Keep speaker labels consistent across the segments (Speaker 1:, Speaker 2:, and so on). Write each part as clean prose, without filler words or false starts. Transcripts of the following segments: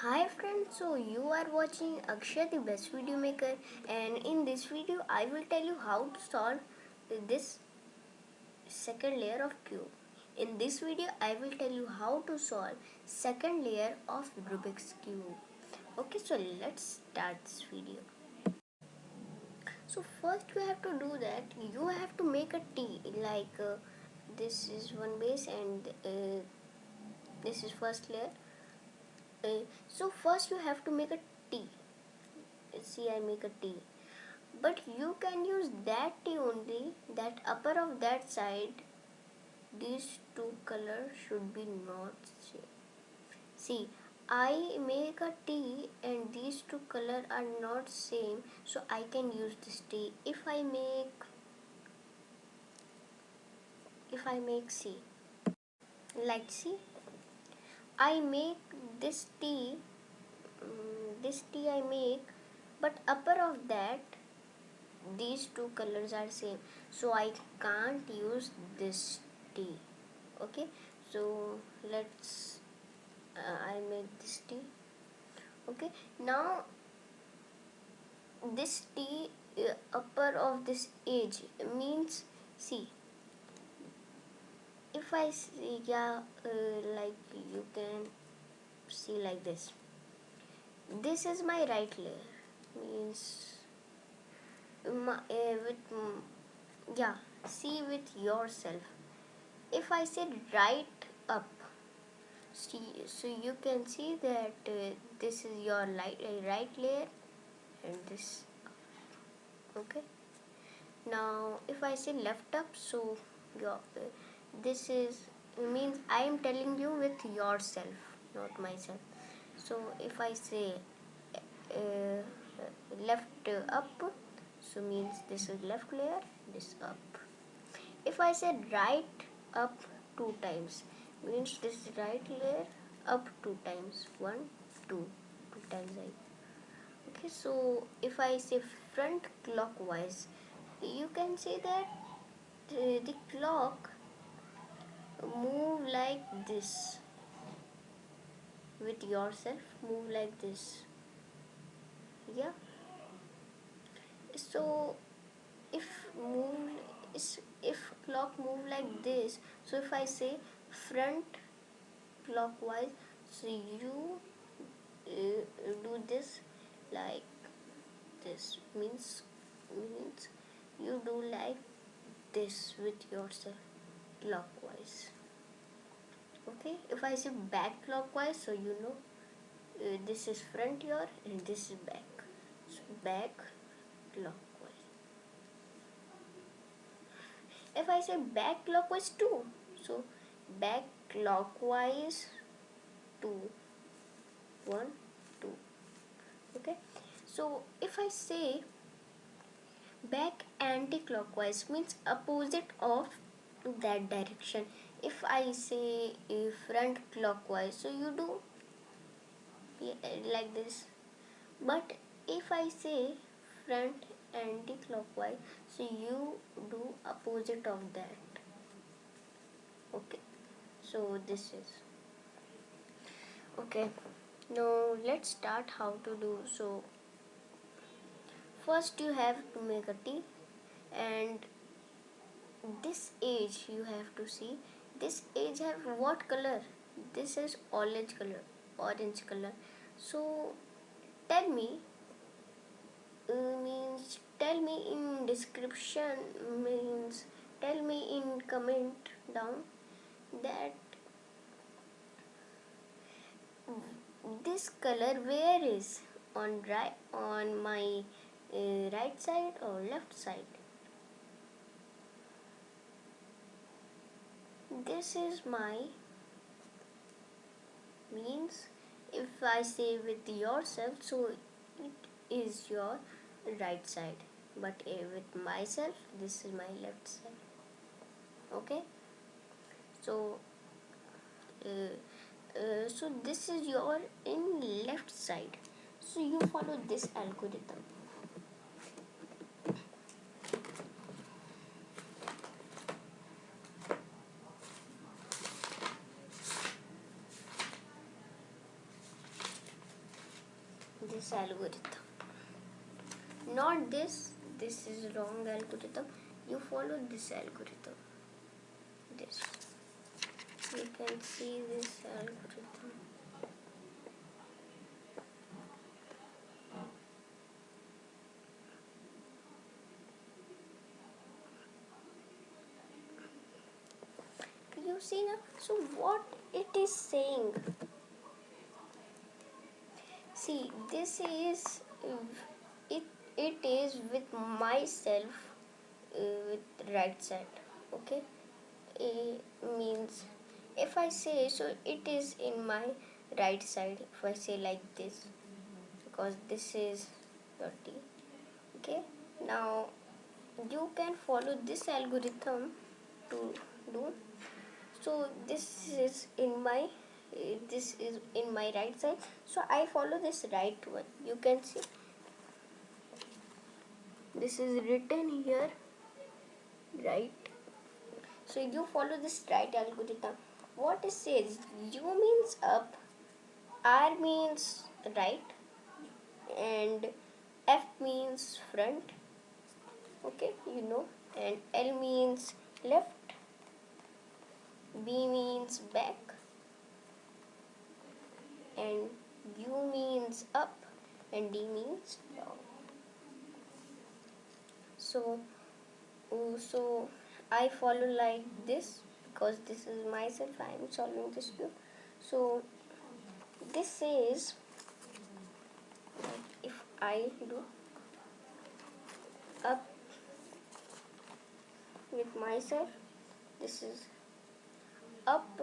Speaker 1: Hi friends, so you are watching Akshay the best video maker, and in this video I will tell you how to solve this second layer of cube. In this video I will tell you how to solve second layer of Rubik's cube. Okay, so let's start this video. So first you have to do that, you have to make a T like this is one base and this is first layer. So first you have to make a T. See, I make a T, but you can use that T only, that upper of that side. These two colors should be not same. See, I make a T and these two color are not same, so I can use this T. If I make C, like see, I make this T, this T I make, but upper of that these two colors are same, so I can't use this T. Okay, so let's I make this T. Okay, now this T upper of this edge means, see, if I see, yeah, like you can see like this is my right layer, means yeah, see with yourself. If I said right up, see, so you can see that this is your right layer and this. Okay, now if I say left up, so your this is means I am telling you with yourself, not myself. So if I say uh, left up, so means this is left layer, this up. If I said right up two times, means this right layer up two times, one, two times I. Okay, so if I say front clockwise, you can say that the clock move like this. With yourself, move like this. Yeah. So if move if clock move like this, so if I say front clockwise, so you do this like this, means you do like this with yourself clockwise. Okay, if I say back clockwise, so you know this is front here and this is back, so back clockwise. If I say back clockwise 2, so back clockwise 2, 1, 2. Okay, so if I say back anti-clockwise, means opposite of that direction. If I say front clockwise, so you do like this. But if I say front anti-clockwise, so you do opposite of that. Okay, so this is okay. Now let's start how to do. So first you have to make a T, and this edge you have to see, this edge have what color? This is orange color. So tell me, means tell me in description, means tell me in comment down that this color where is, on my right side or left side. This is my, means if I say with yourself, so it is your right side, but with myself this is my left side. Okay, so so this is your in left side, so you follow this algorithm. this algorithm. Not this. This is wrong algorithm. You follow this algorithm. This. You can see this algorithm. You see now. So what it is saying? See, this is it. It is with myself with right side. Okay, means if I say so, it is in my right side. If I say like this, because this is your T. Okay, now you can follow this algorithm to do. So this is in my right side, so I follow this right one. You can see this is written here, right? So you follow this right algorithm. What it says, U means up, R means right, and F means front. Okay, you know. And L means left, B means back, and U means up, and D means down. So I follow like this because this is myself. I am solving this cube. So this says, if I do up with myself, this is up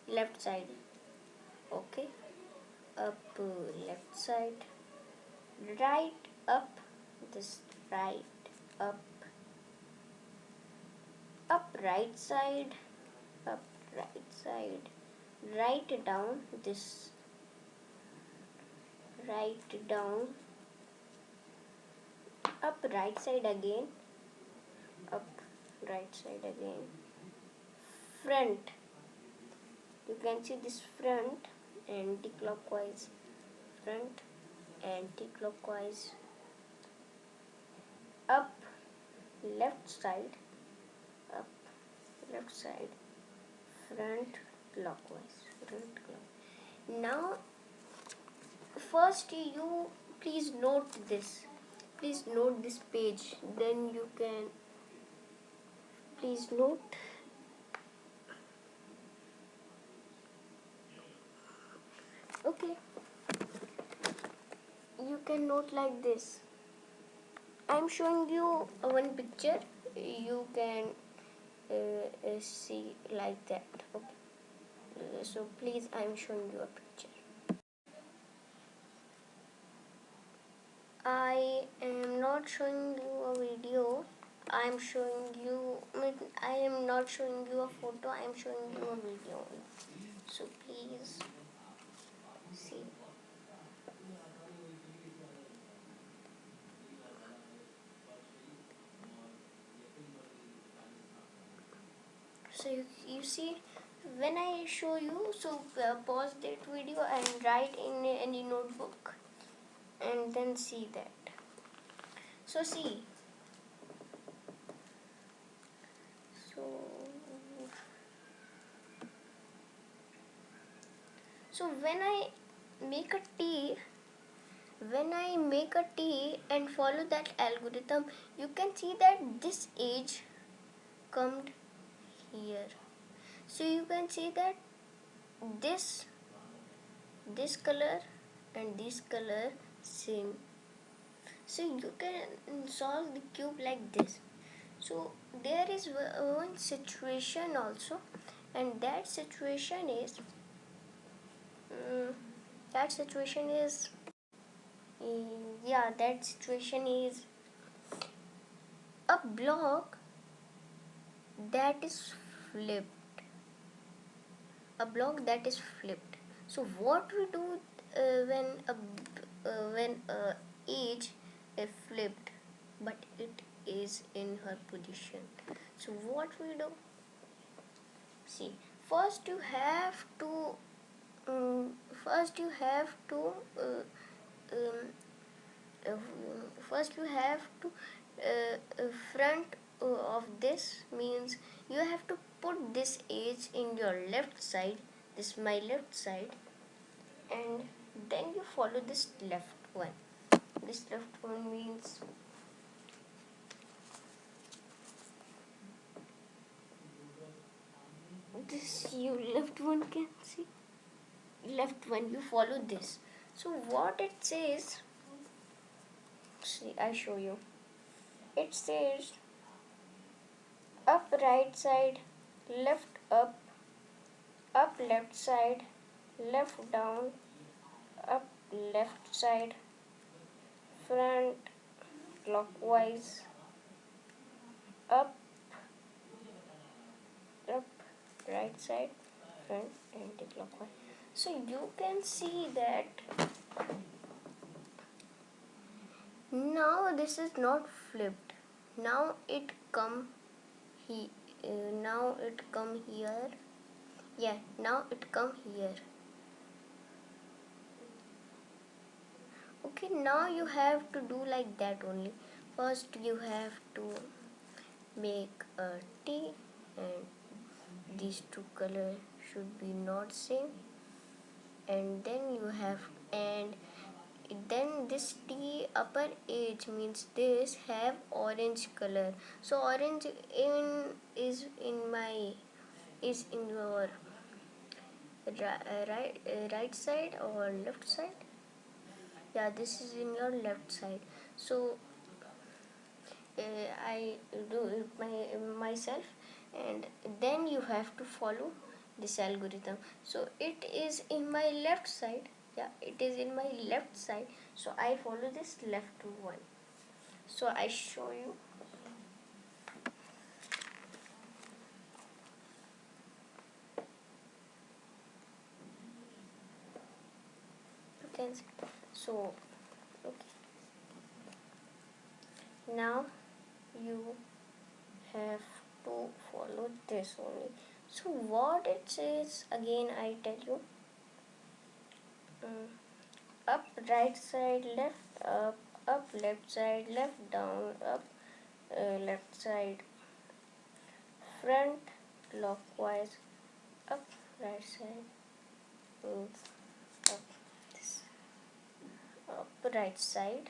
Speaker 1: left side. Okay, up left side, right up, this right up, up right side, up right side, right down, this right down, up right side again, up right side again, front. You can see this front, anti-clockwise, front, anti-clockwise, up left side, up left side, front clockwise, front clockwise. Now first you please note this. Please note this page. Then you can please note. Okay. You can note like this. I'm showing you one picture. You can see like that. Okay. So please, I'm showing you a picture. I am not showing you a video. I'm showing you. I am not showing you a photo. I'm showing you a video. So please see. So you see, when I show you, so pause that video and write in any notebook, and then see that. So see. So so when I make a T and follow that algorithm, you can see that this edge come here. So you can see that this color and this color same. So you can solve the cube like this. So there is one situation also, and that situation is that situation is that situation is a block that is flipped, so what we do when a edge is flipped but it is in her position, so what we do, see, first you have to um, first you have to um, uh, first you have to front of this means you have to put this edge in your left side, this my left side, and then you follow this left one. This left one means this you left one can see, left one you follow this. So what it says, see I show you, it says up right side, left up left side, left down, up left side, front clockwise, up up right side, front anti-clockwise. So you can see that now this is not flipped. Now it come he now it come here. Yeah, now it come here. Okay, now you have to do like that only. First you have to make a T, and these two colors should be not same, and then you have, and then this T upper edge means this have orange color. So orange is in your right side or left side. Yeah, this is in your left side. So I do it myself, and then you have to follow this algorithm. So it is in my left side. Yeah, it is in my left side. So I follow this left one. So I show you. You can see. So okay. Now you have to follow this only. So what it says again, I tell you. Um, Up right side, left up left side, left down, up left side, front clockwise, up right side, means up this, up right side,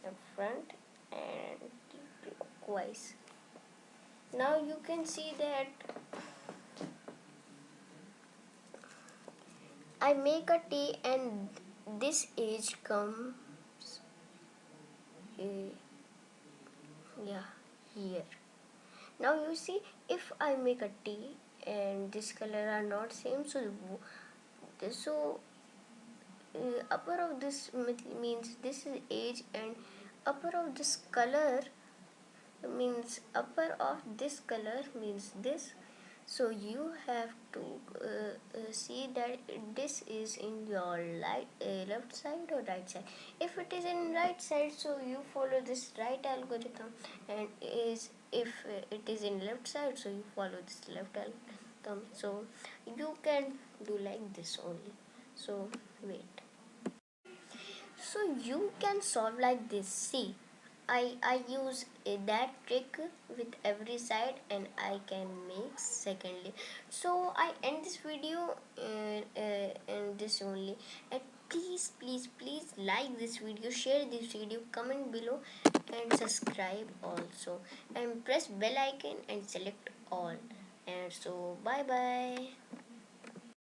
Speaker 1: up front, and clockwise. Now you can see that I make a T and this edge comes uh, yeah, here. Now you see, if I make a T and this color are not same, so upper of this means this is edge, and upper of this color means upper of this color means this. So you have to see that this is in your left side or right side. If it is in right side, so you follow this right algorithm, and is if it is in left side, so you follow this left algorithm. So you can do like this only. So wait. So you can solve like this. See, I use that trick with every side, and I can make secondly. So I end this video in this only. And please like this video, share this video, comment below, and subscribe also, and press bell icon and select all. And so bye bye.